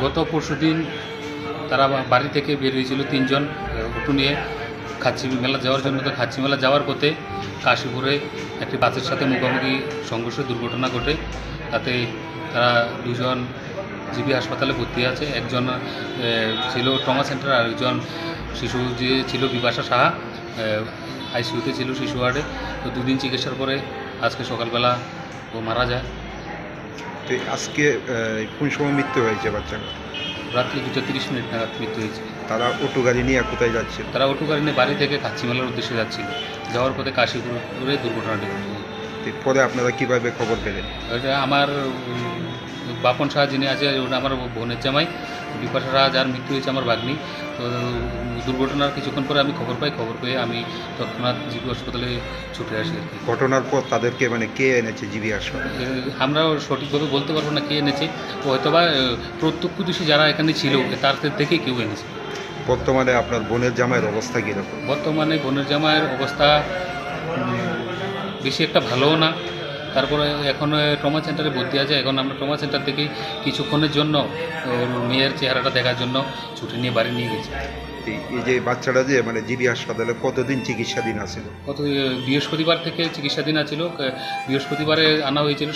গত পরশুদিন তারা বাড়ি থেকে বের হয়েছিল তিনজন অটো নিয়ে খাচ্ছি মেলা যাওয়ার জন্য। তো খাচ্ছি মেলা যাওয়ার পথে কাশীপুরে একটি বাসের সাথে মুখোমুখি সংঘর্ষ দুর্ঘটনা ঘটে। তাতে তারা দুজন জিবি হাসপাতালে ভর্তি আছে। একজন ছিল ট্রমা সেন্টার, আর একজন শিশু যে ছিল বিপাশা সাহা আইসিইউতে ছিল শিশু ওয়ার্ডে। তো দুদিন চিকিৎসার পরে আজকে সকালবেলা ও মারা যায়। তো আজকে কোন সময় মৃত্যু হয়েছে বাচ্চার? রাত্রি 2:30 নাগাদ মৃত্যু হয়েছে। তারা অটো গাড়ি নিয়ে কোথায় যাচ্ছে? তারা অটো গাড়ি নিয়ে বাড়ি থেকে কাচ্চি মেলার উদ্দেশ্যে যাচ্ছিল। যাওয়ার পথে কাশীপুরে দুর্ঘটনাটি ঘটেছে। পরে আপনারা কিভাবে খবর পেলেন? ওইটা আমার বাপন শাহ যিনি আছে, ওটা আমার বোনের জামাই। বিপাশা শাহ যার মৃত্যু হয়েছে আমার ভাগ্নি। তো দুর্ঘটনার কিছুক্ষণ পরে আমি খবর পেয়ে আমি তৎক্ষণাৎ জিবি হাসপাতালে ছুটে আসি আর কি। ঘটনার পর তাদেরকে কে এনেছে জিবি হাসপাতালে? আমরাও সঠিকভাবে বলতে পারবো না কে এনেছে। হয়তোবা প্রত্যক্ষদর্শী যারা এখানে ছিল তাদের থেকে কেউ এনেছে। বর্তমানে আপনার বোনের জামাইয়ের অবস্থা কীরকম? বর্তমানে বোনের জামাইয়ের অবস্থা বেশি একটা ভালোও না। তারপরে এখন ট্রমা সেন্টারে ভর্তি আছে। এখন আমরা ট্রমা সেন্টার থেকে কিছুক্ষণের জন্য ওর মেয়ের চেহারাটা দেখার জন্য ছুটি নিয়ে বাড়ি নিয়ে গেছি। এই যে বাচ্চাটা যে জিবি হাসপাতালে কতদিন চিকিৎসাধীন আছিল? বৃহস্পতিবার থেকে চিকিৎসাধীন আছিল। বৃহস্পতিবারে আনা হয়েছিল,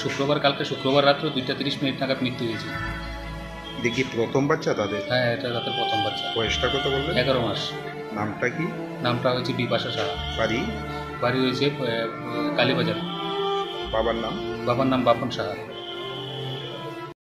কালকে শুক্রবার রাত্রে 2:30 নাগাদ মৃত্যু হয়েছে। দেখি প্রথম বাচ্চা তাদের? হ্যাঁ, এটা তাদের প্রথম বাচ্চা। বয়সটা কত বললেন? 11 মাস। নামটা কি? নামটা হচ্ছে বিপাশা সাহা। বাড়ি হয়েছে কালীবাজার। বাবার নাম? বাবার নাম বাপন সাহা।